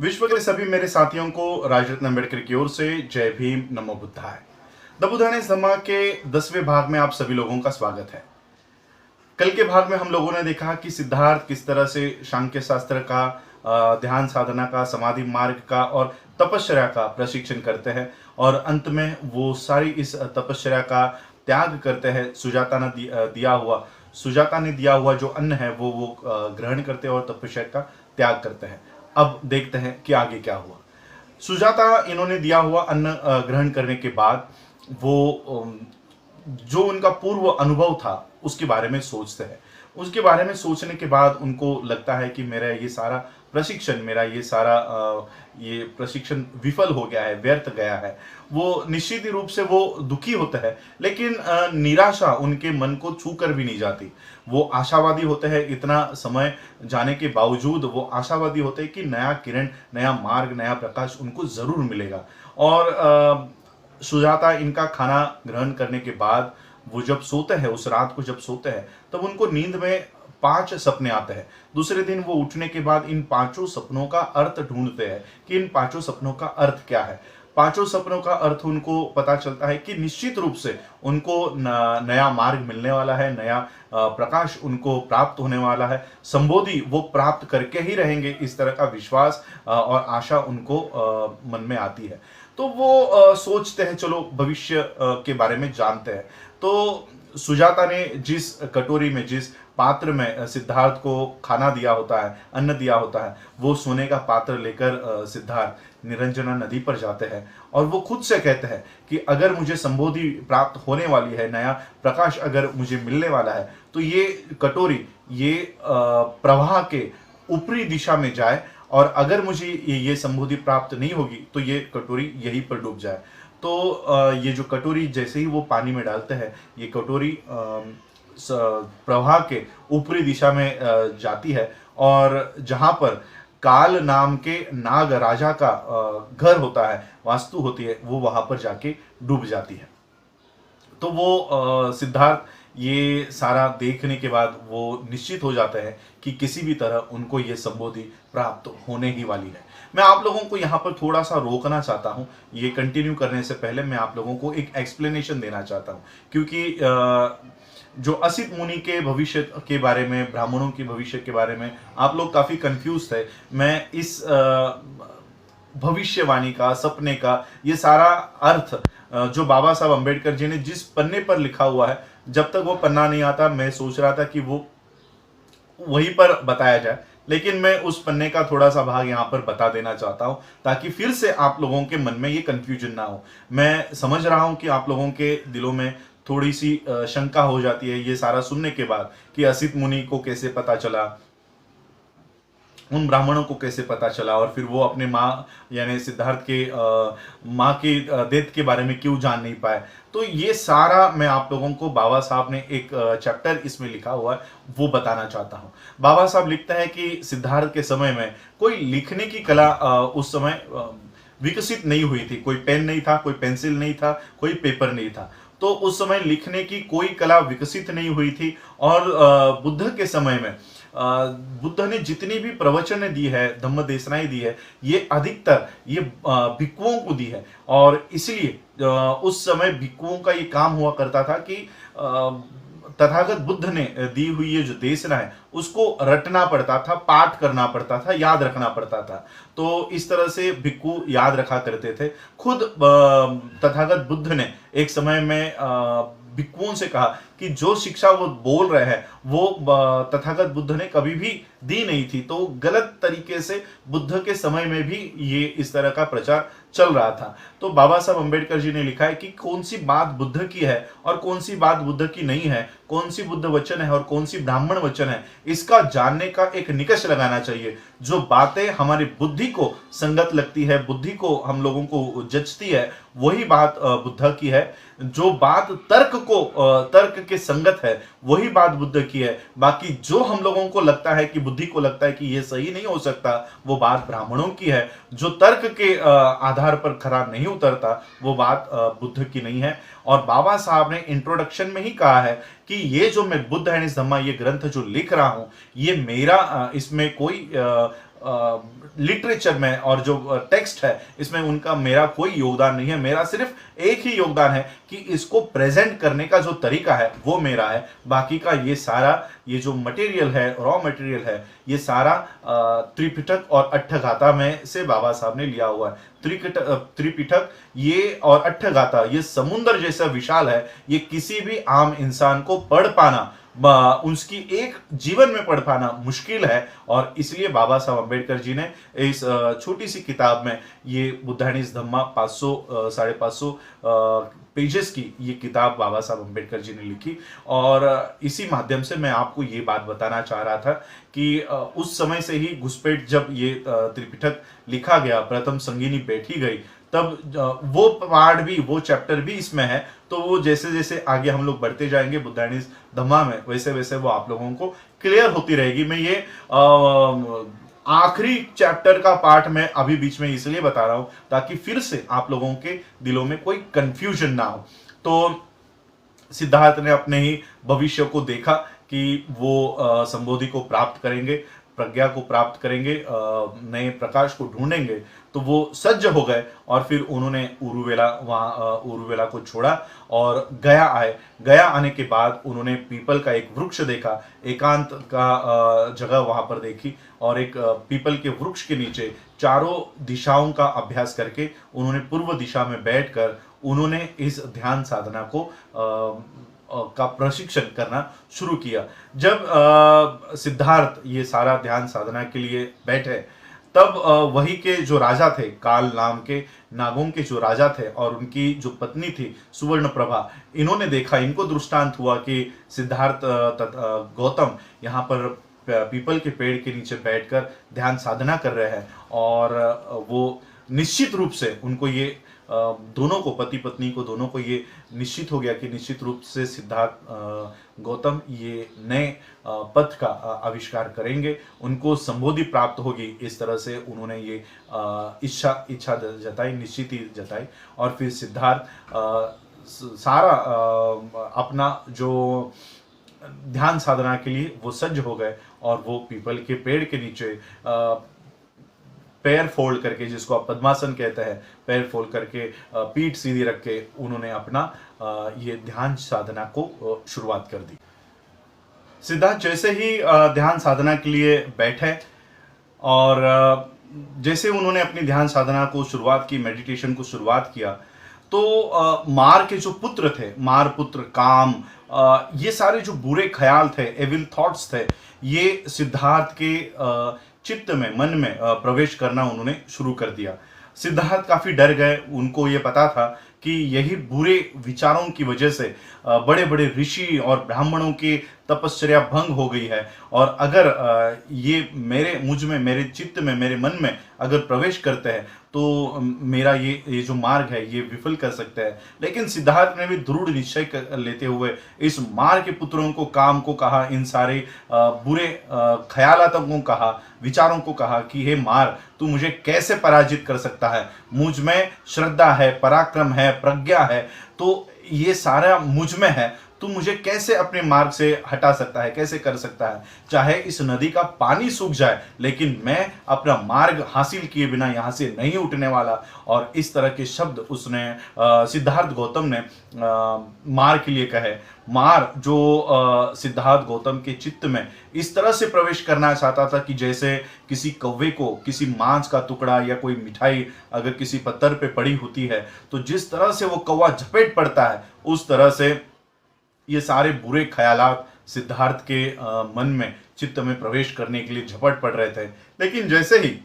विश्व के सभी मेरे साथियों को राजरत्न अम्बेडकर की ओर से जय भीम, नमो बुद्धाय। द बुद्धाने धम्मा के 10वें भाग में आप सभी लोगों का स्वागत है। कल के भाग में हम लोगों ने देखा कि सिद्धार्थ किस तरह से सांख्य शास्त्र का, ध्यान साधना का, समाधि मार्ग का और तपश्चर्या का प्रशिक्षण करते हैं और अंत में वो सारी इस तपश्चर्या का त्याग करते हैं। सुजाता ने दिया हुआ जो अन्न है वो ग्रहण करते हैं और तपस्या का त्याग करते हैं। अब देखते हैं कि आगे क्या हुआ। सुजाता इन्होंने दिया हुआ अन्न ग्रहण करने के बाद वो जो उनका पूर्व अनुभव था उसके बारे में सोचते हैं। उसके बारे में सोचने के बाद उनको लगता है कि मेरा ये प्रशिक्षण विफल हो गया है, व्यर्थ गया है। वो निश्चित ही रूप से वो दुखी होता है, लेकिन निराशा उनके मन को छू कर भी नहीं जाती। वो आशावादी होते हैं, इतना समय जाने के बावजूद वो आशावादी होते हैं कि नया किरण, नया मार्ग, नया प्रकाश उनको जरूर मिलेगा। और सुजाता इनका खाना ग्रहण करने के बाद वो जब सोते हैं, उस रात को जब सोते हैं, तब उनको नींद में 5 सपने आते हैं। दूसरे दिन वो उठने के बाद इन 5 सपनों का अर्थ ढूंढते हैं कि इन 5 सपनों का अर्थ क्या है। 5 सपनों का अर्थ उनको पता चलता है कि निश्चित रूप से उनको नया मार्ग मिलने वाला है, नया प्रकाश उनको प्राप्त होने वाला है। संबोधि वो प्राप्त करके ही रहेंगे, इस तरह का विश्वास और आशा उनको मन में आती है। तो वो सोचते हैं, चलो भविष्य के बारे में जानते हैं। तो सुजाता ने जिस कटोरी में, जिस पात्र में सिद्धार्थ को खाना दिया होता है, अन्न दिया होता है, वो सोने का पात्र लेकर सिद्धार्थ निरंजना नदी पर जाते हैं और वो खुद से कहते हैं कि अगर मुझे संबोधि प्राप्त होने वाली है, नया प्रकाश अगर मुझे मिलने वाला है, तो ये कटोरी ये प्रवाह के ऊपरी दिशा में जाए, और अगर मुझे ये संबोधि प्राप्त नहीं होगी तो ये कटोरी यहीं पर डूब जाए। तो ये जो कटोरी जैसे ही वो पानी में डालते हैं, ये कटोरी प्रवाह के ऊपरी दिशा में जाती है, और जहां पर काल नाम के नाग राजा का घर होता है, वास्तु होती है, वो वहां पर जाके डूब जाती है। तो वो सिद्धार्थ ये सारा देखने के बाद वो निश्चित हो जाते हैं कि किसी भी तरह उनको ये संबोधि प्राप्त होने ही वाली है। मैं आप लोगों को यहाँ पर थोड़ा सा रोकना चाहता हूँ। ये कंटिन्यू करने से पहले मैं आप लोगों को एक एक्सप्लेनेशन देना चाहता हूँ, क्योंकि जो असित मुनि के भविष्य के बारे में, ब्राह्मणों के भविष्य के बारे में आप लोग काफी कंफ्यूज थे। मैं इस भविष्यवाणी का, सपने का, ये सारा अर्थ जो बाबा साहब अम्बेडकर जी ने जिस पन्ने पर लिखा हुआ है, जब तक वो पन्ना नहीं आता मैं सोच रहा था कि वो वहीं पर बताया जाए, लेकिन मैं उस पन्ने का थोड़ा सा भाग यहाँ पर बता देना चाहता हूँ ताकि फिर से आप लोगों के मन में ये कंफ्यूजन ना हो। मैं समझ रहा हूँ कि आप लोगों के दिलों में थोड़ी सी शंका हो जाती है ये सारा सुनने के बाद कि असित मुनि को कैसे पता चला, उन ब्राह्मणों को कैसे पता चला, और फिर वो अपने माँ यानी सिद्धार्थ के माँ की डेथ के बारे में क्यों जान नहीं पाए। तो ये सारा मैं आप लोगों को, बाबा साहब ने एक चैप्टर इसमें लिखा हुआ है, वो बताना चाहता हूँ। बाबा साहब लिखते हैं कि सिद्धार्थ के समय में कोई लिखने की कला उस समय विकसित नहीं हुई थी। कोई पेन नहीं था, कोई पेंसिल नहीं था, कोई पेपर नहीं था। तो उस समय लिखने की कोई कला विकसित नहीं हुई थी। और बुद्ध के समय में बुद्ध ने जितनी भी प्रवचन दी है, धम्म देशनाएं दी है, ये अधिकतर ये भिक्षुओं को दी है। और इसलिए उस समय भिक्षुओं का ये काम हुआ करता था कि तथागत बुद्ध ने दी हुई ये जो देशना है उसको रटना पड़ता था, पाठ करना पड़ता था, याद रखना पड़ता था। तो इस तरह से भिक्षु याद रखा करते थे। खुद तथागत बुद्ध ने एक समय में भिक्षुओं से कहा कि जो शिक्षा वो बोल रहे हैं वो तथागत बुद्ध ने कभी भी दी नहीं थी। तो गलत तरीके से बुद्ध के समय में भी ये इस तरह का प्रचार चल रहा था। तो बाबा साहब अम्बेडकर जी ने लिखा है कि कौन सी बात बुद्ध की है और कौन सी बात बुद्ध की नहीं है, कौन सी बुद्ध वचन है और कौन सी ब्राह्मण वचन है, इसका जानने का एक निकष लगाना चाहिए। जो बातें हमारी बुद्धि को संगत लगती है, बुद्धि को हम लोगों को जचती है, वही बात बुद्ध की है। जो बात तर्क के संगत है वही बात बुद्ध की है। बाकी जो हम लोगों को लगता है कि बुद्धि को लगता है कि ये सही नहीं हो सकता, वो बात ब्राह्मणों की है। जो तर्क के आधार पर खरा नहीं उतरता वो बात बुद्ध की नहीं है। और बाबा साहब ने इंट्रोडक्शन में ही कहा है कि ये जो मैं बुद्ध एंड हिज धम्मा ये ग्रंथ जो लिख रहा हूं, ये मेरा इसमें कोई लिटरेचर में और जो टेक्स्ट है इसमें उनका मेरा कोई योगदान नहीं है। मेरा सिर्फ एक ही योगदान है कि इसको प्रेजेंट करने का जो तरीका है वो मेरा है। बाकी का ये सारा ये जो मटेरियल है, रॉ मटेरियल है, ये सारा त्रिपिटक और अट्ठगाथा में से बाबा साहब ने लिया हुआ है। त्रिपिटक ये और अट्ठगाथा ये समुद्र जैसा विशाल है। ये किसी भी आम इंसान को पढ़ पाना, उसकी एक जीवन में पढ़ पाना मुश्किल है। और इसलिए बाबा साहब अम्बेडकर जी ने इस छोटी सी किताब में ये बुद्धाइनिस धम्मा 500 550 पेजेस की ये किताब बाबा साहब अम्बेडकर जी ने लिखी। और इसी माध्यम से मैं आपको ये बात बताना चाह रहा था कि उस समय से ही घुसपैठ जब ये त्रिपिटक लिखा गया, प्रथम संगीनी बैठी गई, तब वो पार्ट भी, वो चैप्टर भी इसमें है। तो वो जैसे जैसे आगे हम लोग बढ़ते जाएंगे बुद्धाइनिस धम्मा में, वैसे वैसे वो आप लोगों को क्लियर होती रहेगी। मैं ये आखिरी चैप्टर का पार्ट मैं अभी बीच में इसलिए बता रहा हूं ताकि फिर से आप लोगों के दिलों में कोई कंफ्यूजन ना हो। तो सिद्धार्थ ने अपने ही भविष्य को देखा कि वो संबोधि को प्राप्त करेंगे, प्रज्ञा को प्राप्त करेंगे, नए प्रकाश को ढूंढेंगे। तो वो सज्ज हो गए और फिर उन्होंने उरुवेला को छोड़ा और गया आए। गया आने के बाद उन्होंने पीपल का एक वृक्ष देखा, एकांत का जगह वहां पर देखी और एक पीपल के वृक्ष के नीचे चारों दिशाओं का अभ्यास करके उन्होंने पूर्व दिशा में बैठकर उन्होंने इस ध्यान साधना को का प्रशिक्षण करना शुरू किया। जब सिद्धार्थ ये सारा ध्यान साधना के लिए बैठे तब वही के जो राजा थे, काल नाम के नागों के जो राजा थे और उनकी जो पत्नी थी सुवर्ण प्रभा, इन्होंने देखा, इनको दृष्टांत हुआ कि सिद्धार्थ गौतम यहाँ पर पीपल के पेड़ के नीचे बैठकर ध्यान साधना कर रहे हैं। और वो निश्चित रूप से उनको ये दोनों को, पति पत्नी को दोनों को ये निश्चित हो गया कि निश्चित रूप से सिद्धार्थ गौतम ये नए पथ का आविष्कार करेंगे, उनको संबोधि प्राप्त होगी। इस तरह से उन्होंने ये इच्छा जताई, निश्चित ही जताई। और फिर सिद्धार्थ सारा अपना जो ध्यान साधना के लिए वो सज्ज हो गए और वो पीपल के पेड़ के नीचे पैर फोल्ड करके, जिसको आप पद्मासन कहते हैं, पैर फोल्ड करके पीठ सीधी रख के उन्होंने अपना ये ध्यान साधना को शुरुआत कर दी। सिद्धार्थ जैसे ही ध्यान साधना के लिए बैठे और जैसे उन्होंने अपनी ध्यान साधना को शुरुआत की, मेडिटेशन को शुरुआत किया, तो मार के जो पुत्र थे, मार पुत्र काम, ये सारे जो बुरे ख्याल थे, एविल थॉट्स थे, ये सिद्धार्थ के चित्त में, मन में प्रवेश करना उन्होंने शुरू कर दिया। सिद्धार्थ काफी डर गए। उनको ये पता था कि यही बुरे विचारों की वजह से बड़े बड़े ऋषि और ब्राह्मणों की तपश्चर्या भंग हो गई है। और अगर ये मुझ में, मेरे चित्त में, मेरे मन में अगर प्रवेश करते हैं तो मेरा ये जो मार्ग है ये विफल कर सकते हैं। लेकिन सिद्धार्थ ने भी दृढ़ निश्चय लेते हुए इस मार के पुत्रों को, काम को कहा, इन सारे बुरे ख्यालातों को कहा, विचारों को कहा कि हे मार, तू मुझे कैसे पराजित कर सकता है? मुझ में श्रद्धा है, पराक्रम है, प्रज्ञा है, तो ये सारा मुझ में है, तू मुझे कैसे अपने मार्ग से हटा सकता है, कैसे कर सकता है? चाहे इस नदी का पानी सूख जाए, लेकिन मैं अपना मार्ग हासिल किए बिना यहां से नहीं उठने वाला। और इस तरह के शब्द उसने सिद्धार्थ गौतम ने मार के लिए कहे। मार जो सिद्धार्थ गौतम के चित्त में इस तरह से प्रवेश करना चाहता था कि जैसे किसी कौवे को किसी मांस का टुकड़ा या कोई मिठाई अगर किसी पत्थर पे पड़ी होती है तो जिस तरह से वो कौवा झपेट पड़ता है, उस तरह से ये सारे बुरे ख्यालात सिद्धार्थ के मन में, चित्त में प्रवेश करने के लिए झपट पड़ रहे थे। लेकिन जैसे ही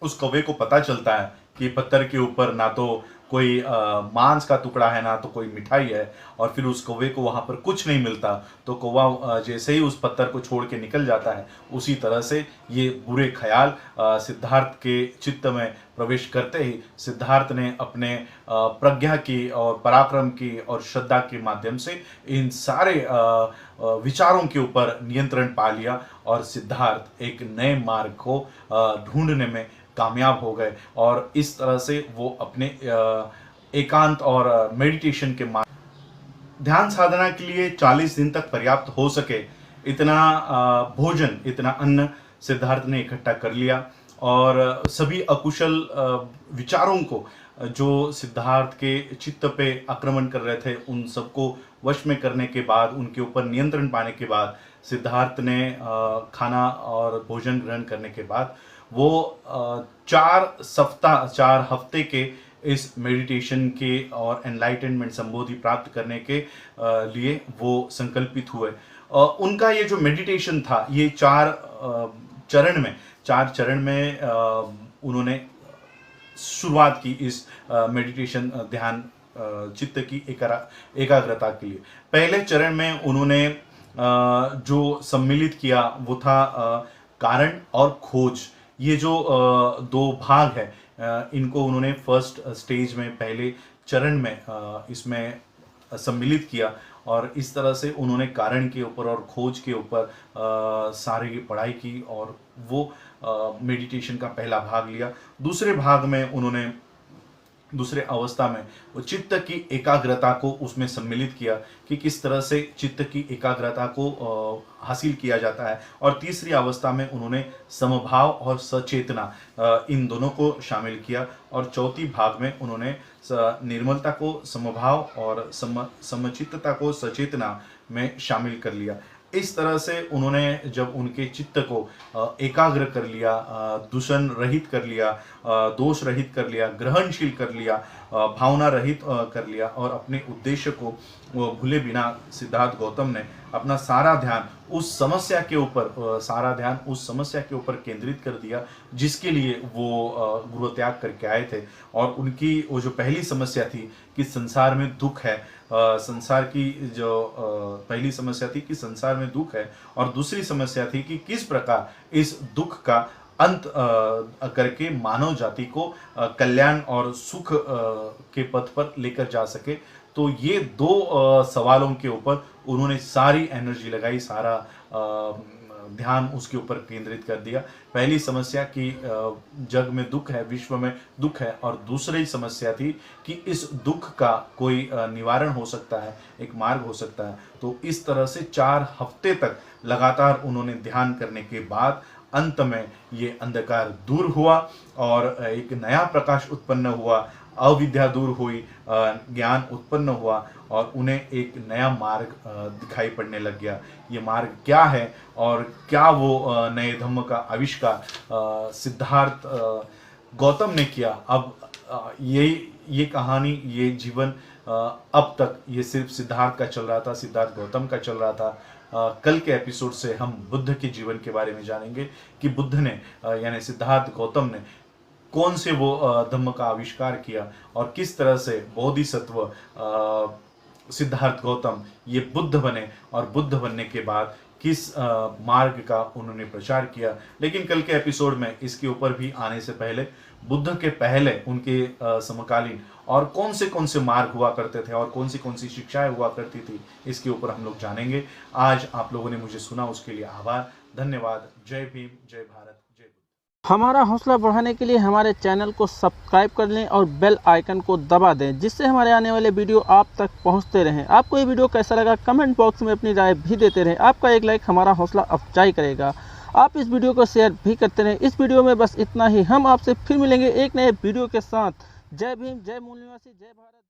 उस कौवे को पता चलता है कि पत्थर के ऊपर ना तो कोई मांस का टुकड़ा है, ना तो कोई मिठाई है, और फिर उस कौवे को वहां पर कुछ नहीं मिलता, तो कौवा जैसे ही उस पत्थर को छोड़ के निकल जाता है, उसी तरह से ये बुरे ख्याल सिद्धार्थ के चित्त में प्रवेश करते ही सिद्धार्थ ने अपने प्रज्ञा की और पराक्रम की और श्रद्धा के माध्यम से इन सारे विचारों के ऊपर नियंत्रण पा लिया और सिद्धार्थ एक नए मार्ग को ढूंढने में कामयाब हो गए। और इस तरह से वो अपने एकांत और मेडिटेशन के मार्ग, ध्यान साधना के लिए 40 दिन तक पर्याप्त हो सके इतना भोजन, इतना अन्न सिद्धार्थ ने इकट्ठा कर लिया और सभी अकुशल विचारों को जो सिद्धार्थ के चित्त पे आक्रमण कर रहे थे उन सबको वश में करने के बाद, उनके ऊपर नियंत्रण पाने के बाद, सिद्धार्थ ने खाना और भोजन ग्रहण करने के बाद वो 4 हफ्ते के इस मेडिटेशन के और एनलाइटनमेंट संबोधि प्राप्त करने के लिए वो संकल्पित हुए। उनका ये जो मेडिटेशन था ये 4 चरण में उन्होंने शुरुआत की इस मेडिटेशन ध्यान चित्त की एकाग्रता के लिए। पहले चरण में उन्होंने जो सम्मिलित किया वो था कारण और खोज। ये जो 2 भाग है इनको उन्होंने फर्स्ट स्टेज में, पहले चरण में इसमें सम्मिलित किया और इस तरह से उन्होंने कारण के ऊपर और खोज के ऊपर सारी पढ़ाई की और वो मेडिटेशन का पहला भाग लिया। दूसरे भाग में उन्होंने, दूसरे अवस्था में वो चित्त की एकाग्रता को उसमें सम्मिलित किया कि किस तरह से चित्त की एकाग्रता को हासिल किया जाता है। और तीसरी अवस्था में उन्होंने समभाव और सचेतना इन दोनों को शामिल किया। और चौथी भाग में उन्होंने निर्मलता को समभाव और समचित्तता को सचेतना में शामिल कर लिया। इस तरह से उन्होंने जब उनके चित्त को एकाग्र कर लिया, दूषण रहित कर लिया, दोष रहित कर लिया, ग्रहणशील कर लिया, भावना रहित कर लिया और अपने उद्देश्य को भूले बिना सिद्धार्थ गौतम ने अपना सारा ध्यान उस समस्या के ऊपर केंद्रित कर दिया जिसके लिए वो गृह त्याग करके आए थे। और उनकी वो जो पहली समस्या थी कि संसार में दुख है, संसार की जो पहली समस्या थी कि संसार में दुख है और दूसरी समस्या थी कि किस प्रकार इस दुख का अंत करके मानव जाति को कल्याण और सुख के पथ पर लेकर जा सके। तो ये 2 सवालों के ऊपर उन्होंने सारी एनर्जी लगाई, सारा ध्यान उसके ऊपर केंद्रित कर दिया। पहली समस्या कि जग में दुख है, विश्व में दुख है, और दूसरी समस्या थी कि इस दुख का कोई निवारण हो सकता है, एक मार्ग हो सकता है। तो इस तरह से 4 हफ्ते तक लगातार उन्होंने ध्यान करने के बाद अंत में ये अंधकार दूर हुआ और एक नया प्रकाश उत्पन्न हुआ, अविद्या दूर हुई, ज्ञान उत्पन्न हुआ और उन्हें एक नया मार्ग दिखाई पड़ने लग गया। ये मार्ग क्या है और क्या वो नए धम्म का आविष्कार सिद्धार्थ गौतम ने किया। अब ये कहानी, ये जीवन अब तक ये सिर्फ सिद्धार्थ का चल रहा था, सिद्धार्थ गौतम का चल रहा था। कल के एपिसोड से हम बुद्ध के जीवन के बारे में जानेंगे कि बुद्ध ने यानी सिद्धार्थ गौतम ने कौन से वो धम्म का आविष्कार किया और किस तरह से बोधिसत्व सिद्धार्थ गौतम ये बुद्ध बने और बुद्ध बनने के बाद किस मार्ग का उन्होंने प्रचार किया। लेकिन कल के एपिसोड में इसके ऊपर भी आने से पहले बुद्ध के पहले उनके समकालीन और कौन से मार्ग हुआ करते थे और कौन सी शिक्षाएं हुआ करती थी, इसके ऊपर हम लोग जानेंगे। आज आप लोगों ने मुझे सुना, उसके लिए आभार, धन्यवाद। जय भीम, जय भारत, जय बुद्ध। हमारा हौसला बढ़ाने के लिए हमारे चैनल को सब्सक्राइब कर लें और बेल आइकन को दबा दें, जिससे हमारे आने वाले वीडियो आप तक पहुंचते रहें। आपको ये वीडियो कैसा लगा कमेंट बॉक्स में अपनी राय भी देते रहें। आपका एक लाइक हमारा हौसला अफजाई करेगा। आप इस वीडियो को शेयर भी करते रहें। इस वीडियो में बस इतना ही। हम आपसे फिर मिलेंगे एक नए वीडियो के साथ। जय भीम, जय मूल निवासी, जय भारत।